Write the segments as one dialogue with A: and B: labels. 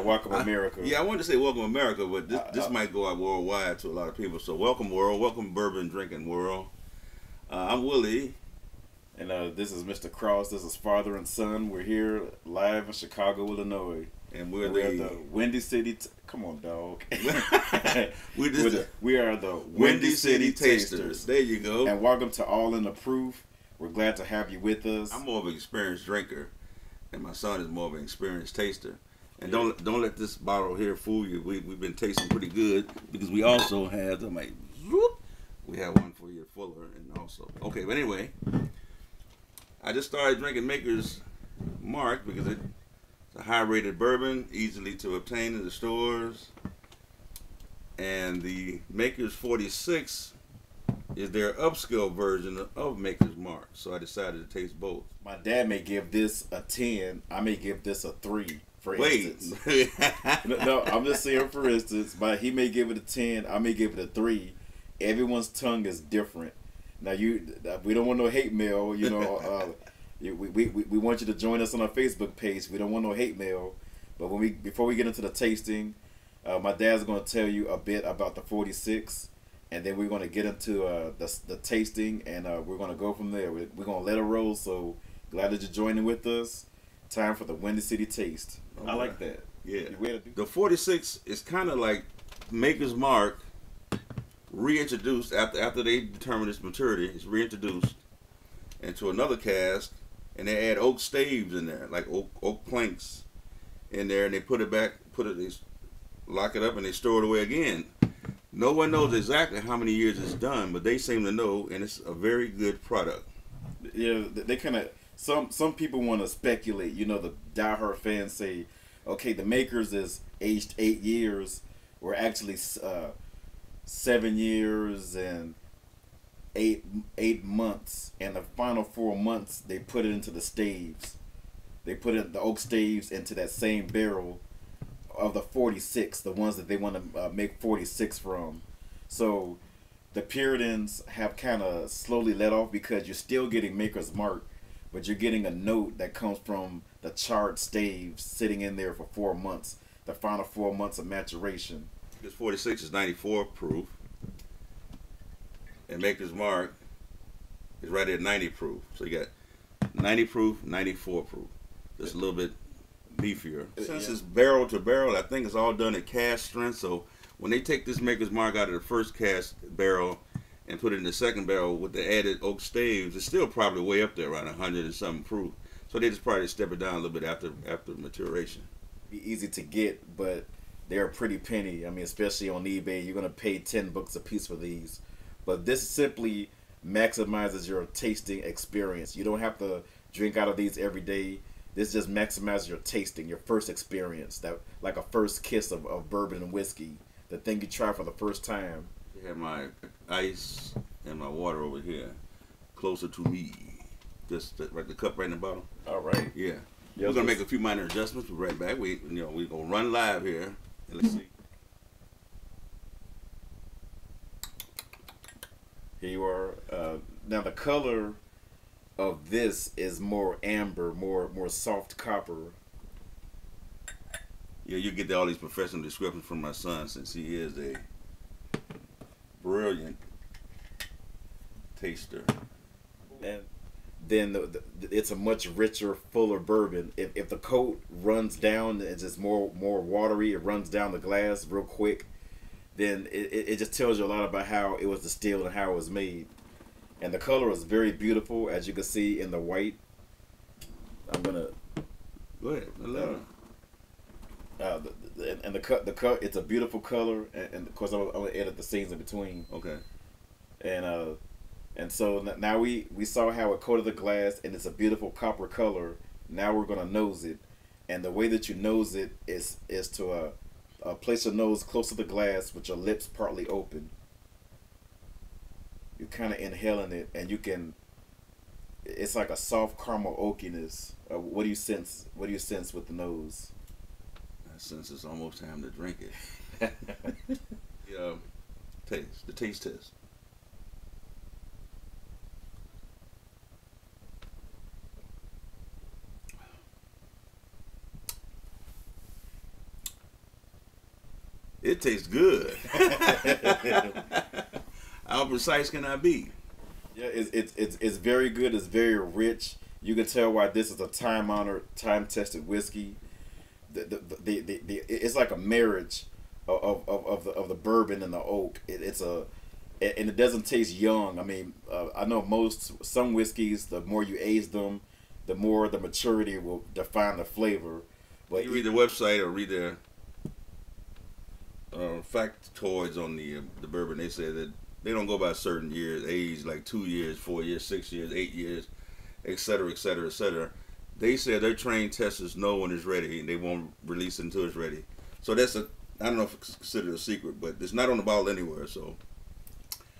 A: Welcome America.
B: Yeah, I wanted to say welcome America, but this might go out worldwide to a lot of people. So welcome world, welcome bourbon drinking world. I'm Willie.
A: And this is Mr. Cross. This is Father and Son. We're here live in Chicago, Illinois.
B: And we're
A: the Windy City. Come on, dog.
B: we
A: are the
B: Windy City Tasters. There you go.
A: And welcome to All in the Proof. We're glad to have you with us.
B: I'm more of an experienced drinker, and my son is more of an experienced taster. And don't let this bottle here fool you. We've been tasting pretty good because we also have we have one for you Fuller and also okay. But anyway, I just started drinking Maker's Mark because it's a high-rated bourbon, easily to obtain in the stores. And the Maker's 46 is their upscale version of Maker's Mark. So I decided to taste both.
A: My dad may give this a 10. I may give this a 3, for instance. No, I'm just saying for instance. But he may give it a 10. I may give it a 3. Everyone's tongue is different. Now, we don't want no hate mail, you know. We want you to join us on our Facebook page. We don't want no hate mail. But before we get into the tasting, my dad's going to tell you a bit about the 46, and then we're going to get into the tasting, and we're going to go from there. We're going to let it roll. So glad that you're joining with us. Time for the Windy City Taste.
B: Okay.
A: I like that.
B: Yeah. The 46 is kind of like Maker's Mark reintroduced after they determined its maturity. It's reintroduced into another cask, and they add oak staves in there, like oak planks in there, and they they lock it up and they store it away again. No one knows exactly how many years it's done, but they seem to know, and it's a very good product.
A: Yeah, they kind of some people want to speculate. You know, the diehard fans say, okay, the Maker's is aged 8 years, or actually 7 years and eight months, and the final 4 months they put it into the staves. They put the oak staves into that same barrel of the 46, the ones that they want to make 46 from. So the Puritans have kind of slowly let off because you're still getting Maker's Mark, but you're getting a note that comes from the charred staves sitting in there for 4 months, the final 4 months of maturation.
B: This 46 is 94 proof, and Maker's Mark is right at 90 proof. So you got 90 proof, 94 proof. Just a little bit beefier. Since it's barrel to barrel, I think it's all done at cask strength. So when they take this Maker's Mark out of the first cask barrel and put it in the second barrel with the added oak staves, it's still probably way up there, around 100 and something proof. So they just probably step it down a little bit after maturation.
A: Be easy to get, but they're a pretty penny. I mean, especially on eBay, you're gonna pay $10 a piece for these. But this simply maximizes your tasting experience. You don't have to drink out of these every day. This just maximizes your tasting, your first experience, that like a first kiss of bourbon and whiskey, the thing you try for the first time.
B: I have my ice and my water over here, closer to me. Just right, the cup right in the bottom.
A: All right.
B: Yeah. We're gonna make a few minor adjustments. We're right back. We're gonna run live here. And let's see.
A: Here you are. Now the color of this is more amber, more soft copper.
B: Yeah, you get all these professional descriptions from my son, since he is a brilliant taster.
A: And then it's a much richer, fuller bourbon. If the coat runs down, it's just more watery. It runs down the glass real quick. Then it just tells you a lot about how it was distilled and how it was made. And the color is very beautiful, as you can see in the white. I'm gonna
B: go ahead.
A: And the cut, it's a beautiful color, and of course I'm gonna edit the scenes in between.
B: Okay.
A: And so now we saw how it coated the glass, and it's a beautiful copper color. Now we're gonna nose it, and the way that you nose it is to place your nose close to the glass with your lips partly open. You're kind of inhaling it, and it's like a soft caramel oakiness. What do you sense? What do you sense with the nose?
B: I sense it's almost time to drink it. The taste test. tastes good. How precise can I be?
A: Yeah, it's very good. It's very rich. You can tell why this is a time-honored, time-tested whiskey. It's like a marriage of the bourbon and the oak. And it doesn't taste young. I mean, I know some whiskeys, the more you age them, the more the maturity will define the flavor. But
B: you read the website or read their factoids on the bourbon. They say that they don't go by certain years, age, like 2 years, 4 years, 6 years, 8 years, et cetera, et cetera, et cetera. They say their trained testers know when it's ready, and they won't release it until it's ready. So that's I don't know if it's considered a secret, but it's not on the bottle anywhere. So,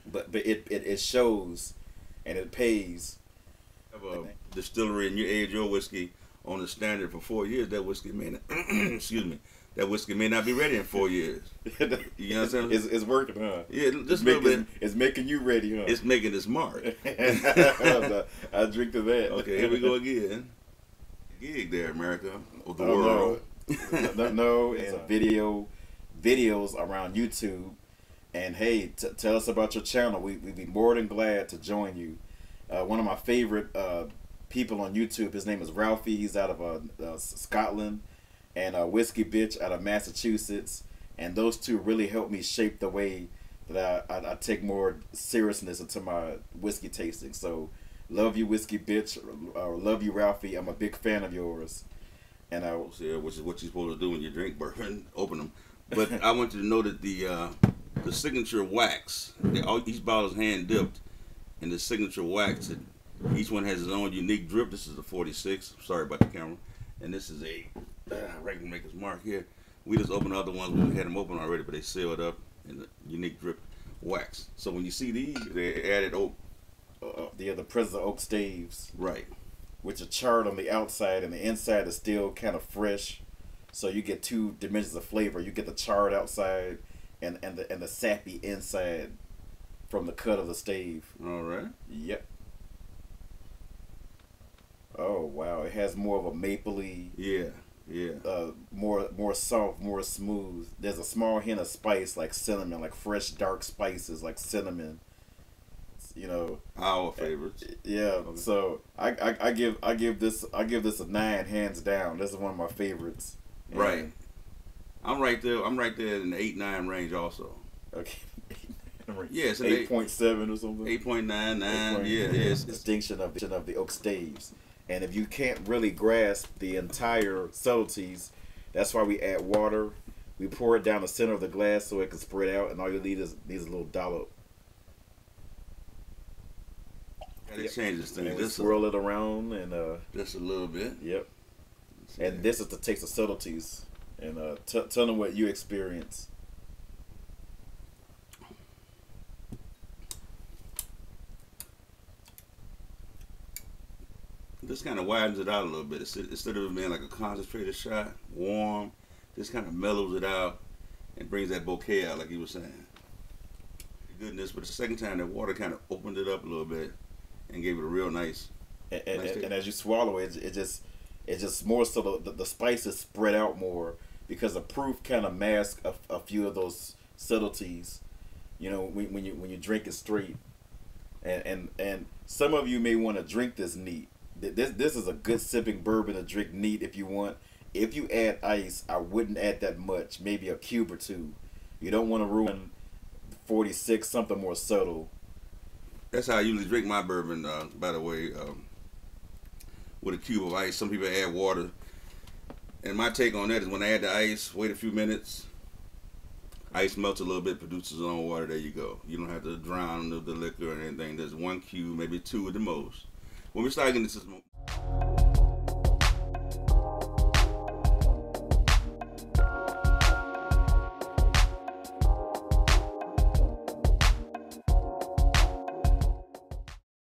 A: but it shows, and it pays.
B: Have a distillery and you age your whiskey on the standard for 4 years. That whiskey may not, excuse me. That whiskey may not be ready in 4 years. You know what I'm saying?
A: It's working, huh?
B: Yeah, just a little bit.
A: It's making you ready, huh?
B: It's making its mark.
A: I drink to that.
B: Okay, here we go again. Gig there, America, of the world.
A: No, it's a videos around YouTube. And hey, tell us about your channel. We'd be more than glad to join you. One of my favorite people on YouTube, his name is Ralphie. He's out of Scotland. And Whiskey Bitch out of Massachusetts. And those two really helped me shape the way that I take more seriousness into my whiskey tasting. So, love you, Whiskey Bitch. Love you, Ralphie. I'm a big fan of yours. And
B: which is what you're supposed to do when you drink bourbon, open them. But I want you to know that the signature wax, each bottle is hand dipped, and the signature wax, each one has its own unique drip. This is a 46. Sorry about the camera. And this is a regular maker's mark here. We just opened the other ones. We had them open already, but they sealed up in the unique drip wax. So when you see these, they added oak.
A: The President Oak staves.
B: Right.
A: Which are charred on the outside, and the inside is still kind of fresh. So you get two dimensions of flavor. You get the charred outside and the sappy inside from the cut of the stave.
B: All right.
A: Yep. Oh wow! It has more of a mapley.
B: Yeah.
A: More soft, more smooth. There's a small hint of spice, like cinnamon, like fresh dark spices, like cinnamon. You know.
B: Our favorites.
A: Yeah. Okay. So I give this a 9 hands down. This is one of my favorites.
B: Right. I'm right there in the 8-9 range also.
A: Okay.
B: Yes,
A: 8.7 or something.
B: 8.99. Yeah. Yes.
A: Distinction of the oak staves. And if you can't really grasp the entire subtleties, that's why we add water. We pour it down the center of the glass so it can spread out, and all you need is a little dollop.
B: It changes things.
A: And we swirl it around, and
B: just a little bit.
A: Yep. And this is the taste of subtleties. And tell them what you experience.
B: This kind of widens it out a little bit. Instead of it being like a concentrated shot, warm, this kind of mellows it out and brings that bouquet out, like you were saying. Goodness, but the second time, that water kind of opened it up a little bit and gave it a real nice.
A: And as you swallow it, it just more so the spices spread out more because the proof kind of masks a few of those subtleties. You know, when you drink it straight, and some of you may want to drink this neat. This is a good sipping bourbon to drink neat if you want. If you add ice, I wouldn't add that much. Maybe a cube or two. You don't want to ruin 46, something more subtle.
B: That's how I usually drink my bourbon, by the way, with a cube of ice. Some people add water. And my take on that is when I add the ice, wait a few minutes, ice melts a little bit, produces its own water, there you go. You don't have to drown the liquor or anything. There's 1 cube, maybe 2 at the most. When we start getting into this